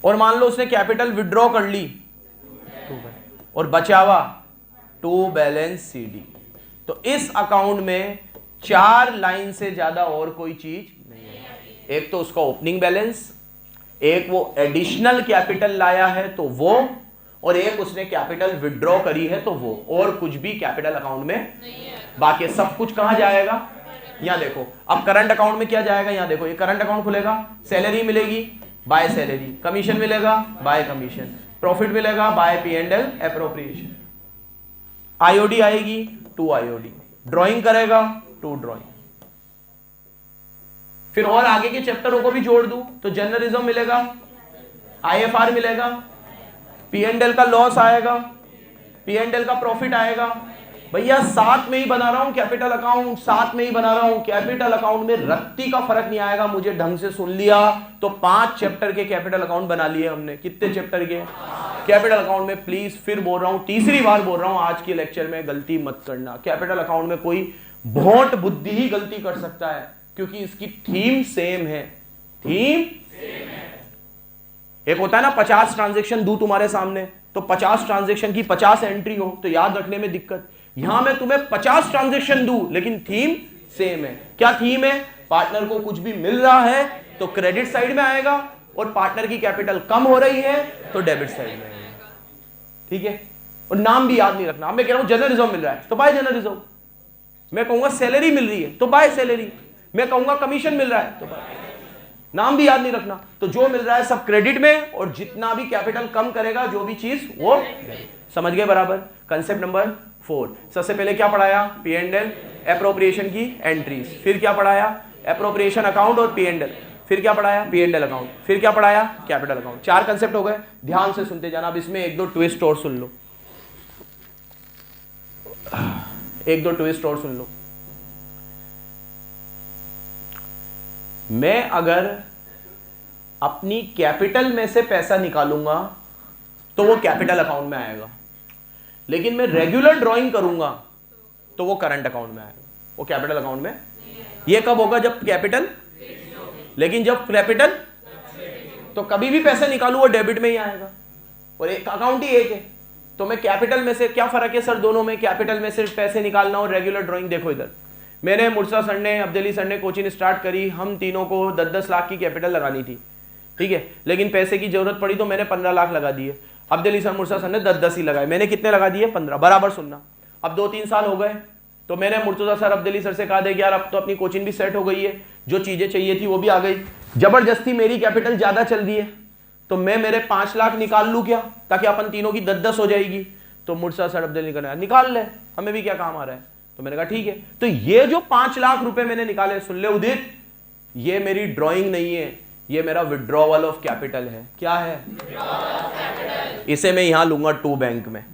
और मान लो उसने कैपिटल विड्रॉ कर ली और बचावा टू बैलेंस सीडी। तो इस अकाउंट में 4 लाइन से ज्यादा और कोई चीज नहीं है। एक तो उसका ओपनिंग बैलेंस, एक वो एडिशनल कैपिटल लाया है तो वो, और एक उसने कैपिटल विड्रॉ करी है तो वो, और कुछ भी कैपिटल अकाउंट में नहीं है। बाकी सब कुछ कहां जाएगा? यहां देखो। अब करंट अकाउंट में क्या जाएगा? यहां देखो, ये करंट अकाउंट खुलेगा, सैलरी मिलेगी बाय सैलरी, कमीशन मिलेगा बाय कमीशन, प्रॉफिट मिलेगा बाय P&L एप्रोप्रिएशन, आईओडी आएगी टू आईओडी, ड्राइंग करेगा टू ड्राइंग। फिर और आगे के चैप्टरों को भी जोड़ दूं तो जर्नलिज्म मिलेगा, IFR मिलेगा, P&L का लॉस आएगा, P&L का प्रॉफिट आएगा। भैया साथ में ही बना रहा हूं कैपिटल अकाउंट, साथ में ही बना रहा हूं। कैपिटल अकाउंट में रत्ती का फर्क नहीं आएगा। मुझे ढंग से सुन लिया तो 5 चैप्टर के कैपिटल अकाउंट बना लिए हमने। कितने चैप्टर के कैपिटल अकाउंट में? प्लीज फिर बोल रहा हूं, तीसरी बार बोल रहा हूं, आज के लेक्चर में गलती मत करना। कैपिटल अकाउंट में कोई भोंट बुद्धि ही गलती कर सकता है, क्योंकि इसकी थीम सेम है। थीम सेम है। एक होता है ना 50 ट्रांजेक्शन दूं तुम्हारे सामने, तो 50 ट्रांजेक्शन की 50 एंट्री हो तो याद रखने में दिक्कत। यहां मैं तुम्हें 50 ट्रांजेक्शन दूं लेकिन थीम सेम है। क्या थीम है? पार्टनर को कुछ भी मिल रहा है तो क्रेडिट साइड में आएगा, और पार्टनर की कैपिटल कम हो रही है तो डेबिट साइड में आएगा। ठीक है? और नाम भी याद नहीं रखना। मैं कह रहा हूं जर्नलिज्म मिल रहा है तो बाय जर्नलिज्म, मैं कहूंगा सैलरी मिल रही है तो बाय सैलरी, मैं कहूंगा कमीशन मिल रहा है तो बाय। नाम भी याद नहीं रखना। तो जो मिल रहा है सब क्रेडिट में, और जितना भी कैपिटल कम करेगा जो भी चीज वो, समझ गए बराबर? Concept number 4। सबसे पहले क्या पढ़ाया? P&L एप्रोप्रिएशन की एंट्रीज। फिर क्या पढ़ाया? एप्रोप्रिएशन अकाउंट और P&L। फिर क्या पढ़ाया? P&L account. फिर क्या पढ़ाया? Capital account. 4 कंसेप्ट हो गए। ध्यान से सुनते जाना। अब इसमें 1-2 ट्विस्ट और सुन लो, 1-2 ट्विस्ट और सुन लो। मैं अगर अपनी कैपिटल में से पैसा निकालूंगा तो वो कैपिटल अकाउंट में आएगा, लेकिन मैं रेगुलर ड्राइंग करूंगा तो वो करंट अकाउंट में आएगा, वो कैपिटल अकाउंट में। ये कब होगा? जब कैपिटल, लेकिन जब कैपिटल, तो कभी भी पैसे निकालू वो डेबिट में ही आएगा, और एक अकाउंट ही एक है। तो मैं कैपिटल में से, क्या फर्क है सर दोनों में? कैपिटल में से पैसे निकालना और रेगुलर ड्राइंग। देखो इधर, मैंने मुर्सा सर ने, अब्दुल्ली सर ने कोचिंग स्टार्ट करी, हम तीनों को 10-10 लाख की कैपिटल लगानी थी, ठीक है, लेकिन पैसे की जरूरत पड़ी तो मैंने 15 लाख लगा दिए। अब्दुल्ली सर, मुर्सा सर ने 10-10 ही लगाए, मैंने कितने लगा दिए? 15। बराबर सुनना। अब 2-3 साल हो गए तो मैंने मुर्तजा सर, अब्दुल्ली सर से कहा दे कि यार अब तो अपनी कोचिंग भी सेट हो गई है, जो चीजें चाहिए थी वो भी आ गई, जबरदस्ती मेरी कैपिटल ज्यादा चल रही है तो मैं मेरे 5 लाख निकाल लूं क्या, ताकि अपन तीनों की 10-10 हो जाएगी। तो मुर्तजा सर, अब्दुल्ली कहना निकाल ले, हमें भी क्या काम आ रहा है। तो मैंने कहा ठीक है। तो ये जो 5 लाख रुपए मैंने निकाले, सुन ले उदित, ये मेरी ड्राइंग नहीं है, ये मेरा विड्रॉवल ऑफ कैपिटल है। क्या है? इसे मैं यहां लूंगा 2 बैंक में।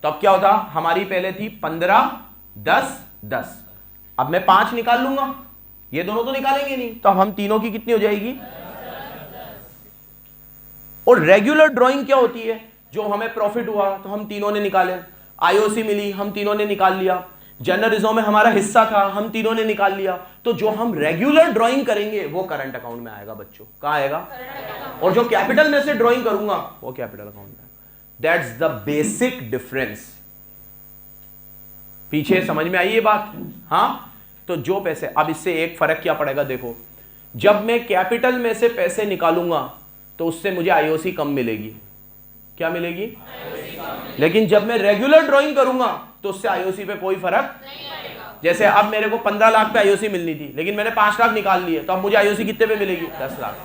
तो अब क्या होता? हमारी पहले थी 15, 10, 10। अब मैं 5 निकाल लूंगा, ये दोनों तो निकालेंगे नहीं, तो हम तीनों की कितनी हो जाएगी? और रेगुलर ड्राइंग क्या होती है? जो हमें प्रॉफिट हुआ तो हम तीनों ने निकाले, आईओसी मिली हम तीनों ने निकाल लिया, जर्नलिज्म में हमारा हिस्सा था हम तीनों ने निकाल लिया। तो जो हम रेगुलर ड्राइंग करेंगे वो करंट अकाउंट में आएगा बच्चों। कहां आएगा? और जो कैपिटल में से ड्राइंग करूंगा वो कैपिटल अकाउंट में। That's the basic difference. पीछे समझ में आई ये बात? हाँ। तो जो पैसे, अब इससे एक फर्क क्या पड़ेगा देखो, जब मैं कैपिटल में से पैसे निकालूंगा तो उससे मुझे आईओसी कम मिलेगी। क्या मिलेगी? लेकिन जब मैं रेगुलर ड्राइंग करूंगा तो उससे आईओसी पे कोई फर्क नहीं आएगा। जैसे अब मेरे को 15 लाख पे आईओसी मिलनी थी, लेकिन मैंने 5 लाख निकाल लिए, तो अब मुझे आईओसी कितने पे मिलेगी? 10 लाख।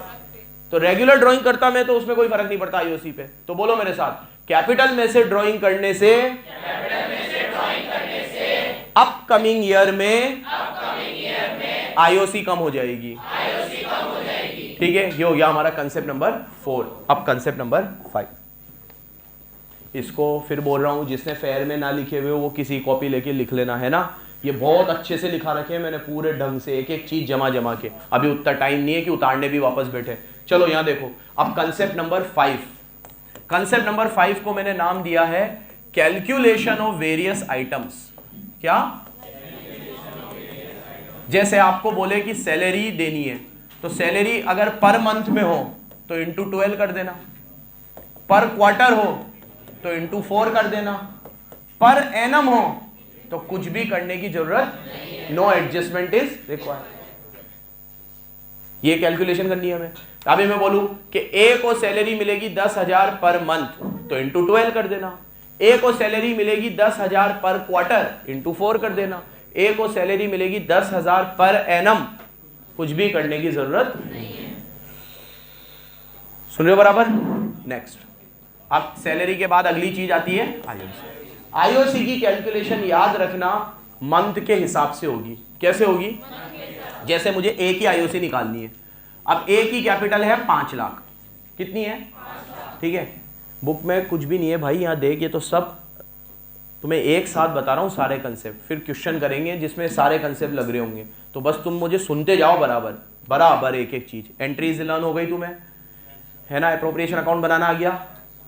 तो रेगुलर ड्राइंग करता मैं तो उसमें कोई फर्क नहीं पड़ता आईओसी पे। तो बोलो मेरे साथ, कैपिटल में से ड्राइंग करने से अपकमिंग ईयर में आईओसी कम हो जाएगी। ठीक है, ये हो गया हमारा कंसेप्ट नंबर 4। अब कंसेप्ट नंबर 5, इसको फिर बोल रहा हूं, जिसने फेयर में ना लिखे हुए वो किसी कॉपी लेके लिख लेना, है ना। ये बहुत अच्छे से लिखा रखे हैं मैंने, पूरे ढंग से एक एक चीज जमा के। अभी उतना टाइम नहीं है कि उतारने भी वापस बैठे। चलो यहां देखो, अब कंसेप्ट नंबर 5। कंसेप्ट नंबर 5 को मैंने नाम दिया है कैलकुलेशन ऑफ वेरियस आइटम्स। क्या? जैसे आपको बोले कि सैलरी देनी है, तो सैलरी अगर पर मंथ में हो तो इंटू 12 कर देना, पर क्वार्टर हो तो इंटू 4 कर देना, पर एनम हो तो कुछ भी करने की जरूरत, नो एडजस्टमेंट इज रिक्वायर्ड। ये कैलकुलेशन करनी है हमें। अभी मैं बोलूं कि ए को सैलरी मिलेगी 10,000 पर मंथ, तो इंटू 12 कर देना। ए को सैलरी मिलेगी 10,000 पर क्वार्टर, इंटू 4 कर देना। ए को सैलरी मिलेगी 10,000 पर एनम, कुछ भी करने की जरूरत नहीं है। सुन रहे हो बराबर? नेक्स्ट, अब सैलरी के बाद अगली चीज आती है आईओसी। आईओसी की कैलकुलेशन याद रखना मंथ के हिसाब से होगी। कैसे होगी? जैसे मुझे ए की आईओसी निकालनी है। अब ए की कैपिटल है 5 लाख। कितनी है? ठीक है, बुक में कुछ भी नहीं है भाई, यहां देख, ये तो सब तुम्हें एक साथ बता रहा हूं सारे कंसेप्ट, फिर क्वेश्चन करेंगे जिसमें सारे कंसेप्ट लग रहे होंगे, तो बस तुम मुझे सुनते जाओ बराबर बराबर एक एक चीज। एंट्रीज लर्न हो गई तुम्हें, है ना? एप्रोप्रिएशन अकाउंट बनाना आ गया।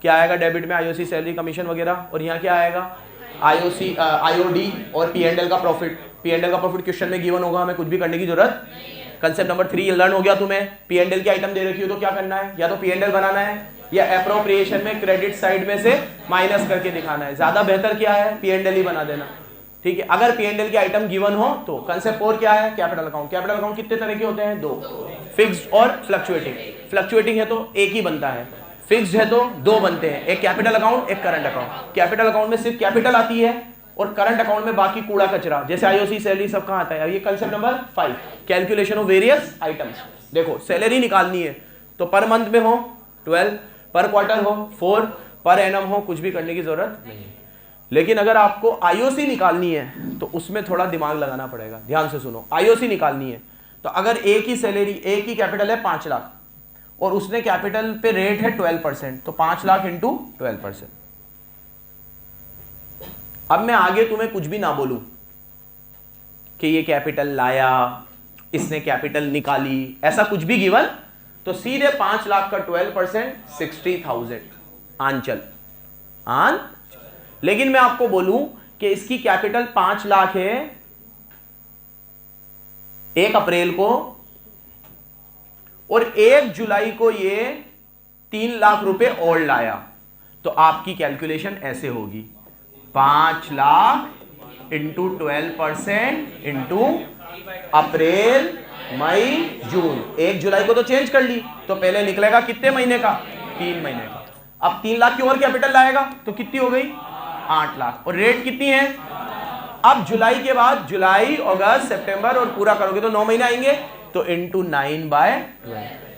क्या आएगा डेबिट में? आईओसी, सैलरी, कमीशन वगैरह। और यहाँ क्या आएगा? आईओसी, आईओडी और पी&एल का प्रॉफिट। पी&एल का प्रॉफिट क्वेश्चन में गिवन होगा, हमें कुछ भी करने की जरूरत। कंसेप्ट नंबर 3 लर्न हो गया तुम्हें। पी&एल की आइटम दे रखी हो तो क्या करना है? या तो पी&एल बनाना है या एप्रोप्रिएशन में क्रेडिट साइड में से माइनस करके दिखाना है। ज्यादा बेहतर क्या है? पी&एल ही बना देना। ठीक है, अगर पी&एल की आइटम गिवन हो तो। कंसेप्ट 4 क्या है? Capital account. कैपिटल अकाउंट कितने तरह के होते हैं? 2, फिक्स्ड और फ्लक्चुएटिंग। फ्लक्चुएटिंग है तो एक ही बनता है, फिक्स्ड है तो 2 बनते हैं, एक कैपिटल अकाउंट, एक करंट अकाउंट। कैपिटल अकाउंट में सिर्फ कैपिटल आती है और करंट अकाउंट में बाकी कूड़ा कचरा, जैसे आईओसी, सैलरी सब कहां आता है। ये concept number 5, calculation of various items. देखो, सैलरी निकालनी है तो पर मंथ में हो 12, पर क्वार्टर हो 4, पर एनम हो, कुछ भी करने की जरूरत नहीं। लेकिन अगर आपको आईओसी निकालनी है तो उसमें थोड़ा दिमाग लगाना पड़ेगा। ध्यान से सुनो, आईओसी निकालनी है तो अगर ए की सैलरी, ए की कैपिटल है 5 लाख और उसने कैपिटल पे रेट है 12%, तो 5 लाख इंटू 12%। अब मैं आगे तुम्हें कुछ भी ना बोलूं कि ये कैपिटल लाया, इसने कैपिटल निकाली, ऐसा कुछ भी गिवन, तो सीधे 5 लाख का 12% 60,000 आंचल आन। लेकिन मैं आपको बोलूं कि इसकी कैपिटल 5 लाख है 1 अप्रैल को और 1 जुलाई को ये 3 लाख रुपए और लाया, तो आपकी कैलकुलेशन ऐसे होगी 5 लाख इंटू 12% इंटू अप्रैल, मई, जून। 1 जुलाई को तो चेंज कर ली तो पहले निकलेगा कितने महीने का? 3 महीने का। अब 3 लाख की और कैपिटल लाएगा तो कितनी हो गई? 8 लाख। और रेट कितनी है? अब जुलाई के बाद जुलाई, अगस्त, सितंबर और पूरा करोगे तो 9 महीने आएंगे, तो इंटू 9/12,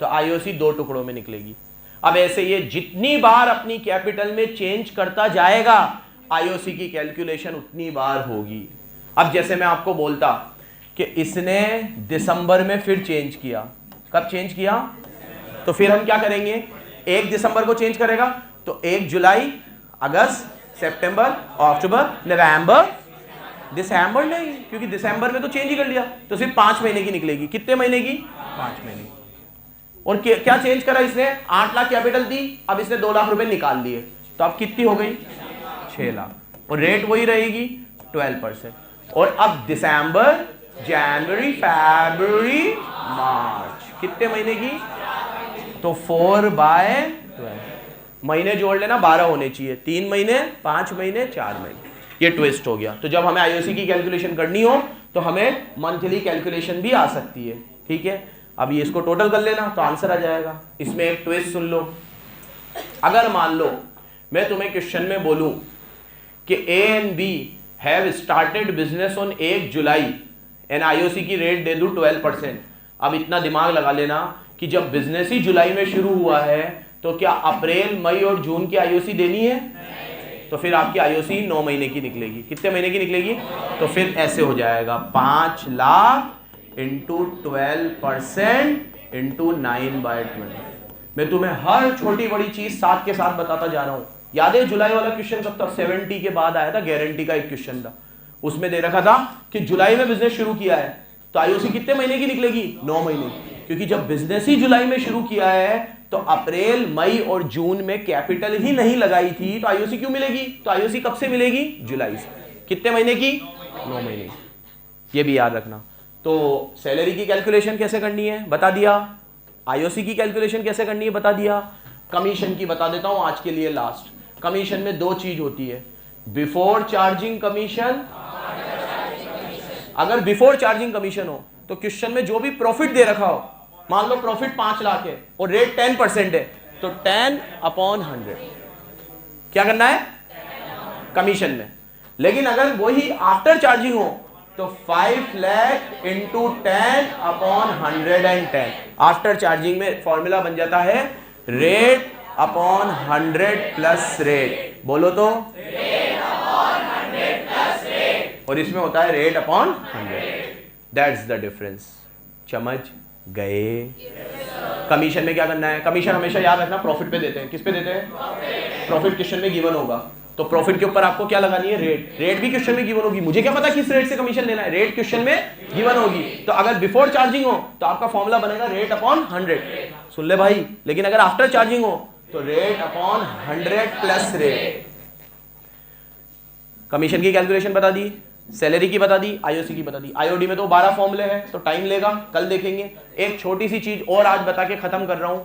तो आईओसी 2 टुकड़ों में निकलेगी। अब ऐसे ये जितनी बार अपनी कैपिटल में चेंज करता जाएगा आईओसी की कैलकुलेशन उतनी बार होगी। अब जैसे मैं आपको बोलता कि इसने दिसंबर में फिर चेंज किया, कब चेंज किया? तो फिर हम क्या करेंगे? 1 दिसंबर को चेंज करेगा तो 1 जुलाई, अगस्त, सितंबर, अक्टूबर, नवंबर, दिसंबर नहीं, क्योंकि दिसंबर में तो चेंज ही कर लिया, तो सिर्फ 5 महीने की निकलेगी। कितने महीने की? 5 महीने की। और क्या चेंज करा इसने? 8 लाख कैपिटल दी, अब इसने 2 लाख रुपए निकाल लिए, तो अब कितनी हो गई? 6 लाख। और रेट वही रहेगी 12%। और अब दिसंबर, जनवरी, फरवरी, मार्च, कितने महीने की? तो 4/12 महीने जोड़ लेना, 12 होने चाहिए। 3 महीने, 5 महीने, 4 महीने। ये ट्विस्ट हो गया। तो जब हमें आईओसी की कैलकुलेशन करनी हो तो हमें मंथली कैलकुलेशन भी आ सकती है। ठीक है, अब ये इसको टोटल कर लेना तो आंसर आ जाएगा। इसमें एक ट्विस्ट सुन लो, अगर मान लो मैं तुम्हें क्वेश्चन में बोलूं कि A and B have started business on 1 July and IOC की रेट दे दूं 12%। अब इतना दिमाग लगा लेना कि जब बिजनेस ही जुलाई में शुरू हुआ है तो क्या अप्रैल, मई और जून की आईओसी देनी है? तो फिर आपकी आईओसी 9 महीने की निकलेगी। कितने महीने की निकलेगी? तो फिर ऐसे हो जाएगा 5 लाख इंटू 12% इंटू 9/12। मैं तुम्हें हर छोटी बड़ी चीज साथ के साथ बताता जा रहा हूं। याद है जुलाई वाला क्वेश्चन कब था? 70 के बाद आया था, गारंटी का एक क्वेश्चन था। उसमें दे रखा था कि जुलाई में बिजनेस शुरू किया है तो आईओसी कितने महीने की निकलेगी? 9 महीने की। क्योंकि जब बिजनेस ही जुलाई में शुरू किया है तो अप्रैल, मई और जून में कैपिटल ही नहीं लगाई थी, तो आईओसी क्यों मिलेगी? तो आईओसी कब से मिलेगी? जुलाई से। कितने महीने की? 9 महीने की। ये भी याद रखना। तो सैलरी की कैलकुलेशन कैसे करनी है बता दिया, आईओसी की कैलकुलेशन कैसे करनी है बता दिया, कमीशन की बता देता हूं आज के लिए लास्ट। कमीशन में 2 चीज होती है, बिफोर चार्जिंग कमीशन अगर बिफोर चार्जिंग कमीशन हो तो क्वेश्चन में जो भी प्रॉफिट दे रखा हो, मान लो प्रॉफिट 5 लाख है और रेट 10% है, तो 10/100 क्या करना है कमीशन में। लेकिन अगर वही आफ्टर चार्जिंग हो तो 5 लाख इंटू 10/110। आफ्टर चार्जिंग में फॉर्मूला बन जाता है रेट अपॉन 100 प्लस रेट। बोलो तो रेट अपॉन 100 प्लस रेट, और इसमें होता है rate upon 100। That's the difference. समझ गए? कमीशन में क्या करना है? कमीशन हमेशा याद रखना प्रॉफिट पे देते हैं। किस पे देते हैं? प्रॉफिट क्वेश्चन में गिवन होगा तो प्रॉफिट के ऊपर आपको क्या लगानी है? रेट। रेट भी क्वेश्चन में गिवन होगी, मुझे क्या पता किस रेट से कमीशन लेना है, रेट क्वेश्चन में गिवन होगी। तो अगर बिफोर चार्जिंग हो तो आपका फॉर्मूला बनेगा रेट अपॉन 100। सुन ले भाई। लेकिन अगर आफ्टर चार्जिंग हो तो rate upon 100 plus rate. Commission की कैलकुलेशन बता दी, सैलरी की बता दी, आईओसी की बता दी। आईओडी में तो 12 फॉर्मूले हैं तो टाइम लेगा, कल देखेंगे। एक छोटी सी चीज और आज बता के खत्म कर रहा हूं।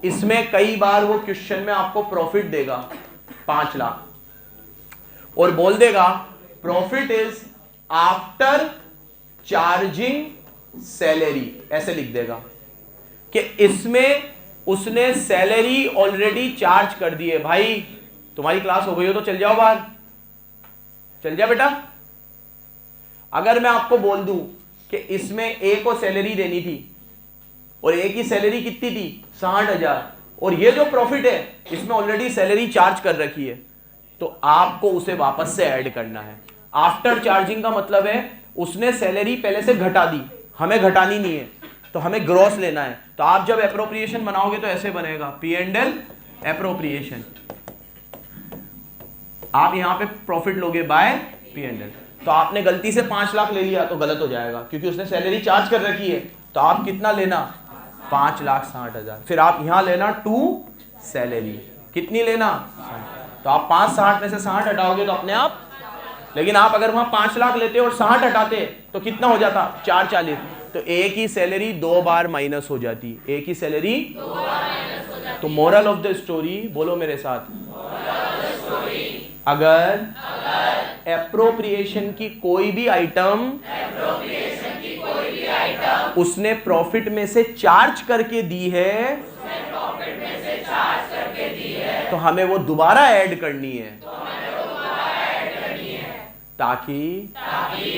इसमें कई बार वो क्वेश्चन में आपको प्रॉफिट देगा 5 लाख और बोल देगा profit is after charging salary, ऐसे लिख देगा कि इसमें उसने सैलरी ऑलरेडी चार्ज कर दी है। भाई तुम्हारी क्लास हो गई हो तो चल जाओ बाहर, चल जा बेटा। अगर मैं आपको बोल दूं कि इसमें ए को सैलरी देनी थी और ए की सैलरी कितनी थी? 60,000, और ये जो प्रॉफिट है इसमें ऑलरेडी सैलरी चार्ज कर रखी है, तो आपको उसे वापस से ऐड करना है। आफ्टर चार्जिंग का मतलब है उसने सैलरी पहले से घटा दी, हमें घटानी नहीं है, तो हमें ग्रॉस लेना है। तो आप जब एप्रोप्रिएशन बनाओगे तो ऐसे बनेगा P&L एप्रोप्रिएशन। आप यहां पे प्रॉफिट लोगे बाय P&L, तो आपने गलती से 5 लाख ले लिया तो गलत हो जाएगा क्योंकि उसने सैलरी चार्ज कर रखी है। तो आप कितना लेना? 5,60,000। फिर आप यहां लेना टू सैलरी, कितनी लेना? 60। तो आप 5/60 में से 60 हटाओगे तो अपने आप। लेकिन आप अगर वहां 5 लाख लेते और 60 हटाते तो कितना हो जाता? 440। तो ए की सैलरी 2 बार माइनस हो जाती। ए की सैलरी 2 बार माइनस हो जाती। तो मोरल ऑफ द स्टोरी बोलो मेरे साथ, अगर एप्रोप्रिएशन की कोई भी आइटम उसने प्रॉफिट में से चार्ज करके दी है तो हमें वो दोबारा ऐड करनी है, ताकि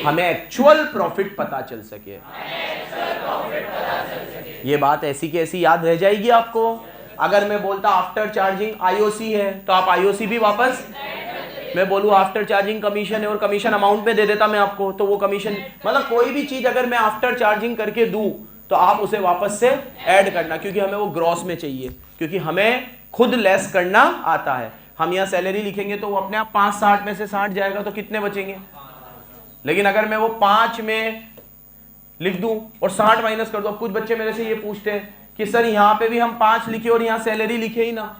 हमें एक्चुअल प्रॉफिट पता चल सके। ये बात ऐसी की ऐसी याद रह जाएगी आपको। अगर मैं बोलता आफ्टर चार्जिंग आईओसी है तो आप आईओसी भी वापस, मैं बोलूँ आफ्टर चार्जिंग कमीशन है और कमीशन अमाउंट में दे देता मैं आपको, तो वो कमीशन मतलब कोई भी चीज अगर मैं आफ्टर चार्जिंग करके दूं तो आप उसे वापस से ऐड करना, क्योंकि हमें वो ग्रॉस में चाहिए, क्योंकि हमें खुद लेस करना आता है। हम यहाँ सैलरी लिखेंगे तो वो अपने आप 5/60 में से 60 जाएगा तो कितने बचेंगे? लेकिन अगर मैं वो 5 में लिख दूं और 60 माइनस कर दूं, कुछ बच्चे मेरे से ये पूछते हैं कि सर यहाँ पे भी हम 5 लिखे और यहाँ सैलरी लिखे ही ना,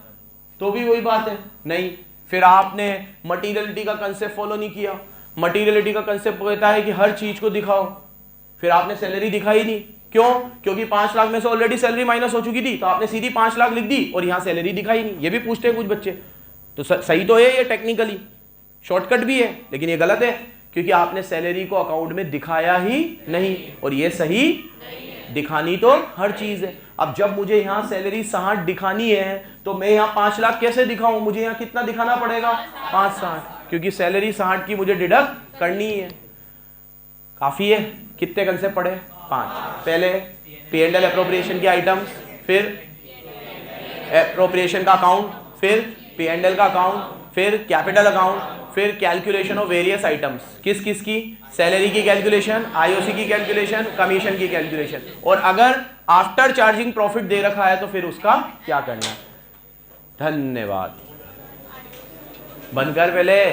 तो भी वही बात है। नहीं, फिर आपने मटीरियलिटी का कंसेप्ट फॉलो नहीं किया। मटीरियलिटी का कंसेप्ट कहता है कि हर चीज को दिखाओ, फिर आपने सैलरी दिखाई नहीं। क्यों? क्योंकि 5 लाख में से ऑलरेडी सैलरी माइनस हो चुकी थी, तो आपने सीधी 5 लाख लिख दी और यहाँ सैलरी दिखाई नहीं। ये भी पूछते हैं कुछ बच्चे। तो सही तो है, ये टेक्निकली शॉर्टकट भी है, लेकिन ये गलत है क्योंकि आपने सैलरी को अकाउंट में दिखाया ही नहीं, और ये सही दिखानी तो हर चीज है। अब जब मुझे यहाँ सैलरी 60 दिखानी है तो मैं यहाँ 5 लाख कैसे दिखाऊं? मुझे यहाँ कितना दिखाना पड़ेगा? 5/60, क्योंकि सैलरी 60 की मुझे डिडक्ट करनी है। काफी है। कितने कंसेप्ट पढ़े? 5। पहले P&L एप्रोप्रिएशन की आइटम्स, फिर एप्रोप्रिएशन का अकाउंट, फिर P&L का अकाउंट, फिर कैपिटल अकाउंट, फिर कैलकुलेशन ऑफ वेरियस आइटम्स। किस किस की? सैलरी की कैलकुलेशन, आईओसी की कैलकुलेशन, कमीशन की कैलकुलेशन। और अगर आफ्टर चार्जिंग प्रॉफिट दे रखा है तो फिर उसका क्या करना है। धन्यवाद। बंद कर पहले।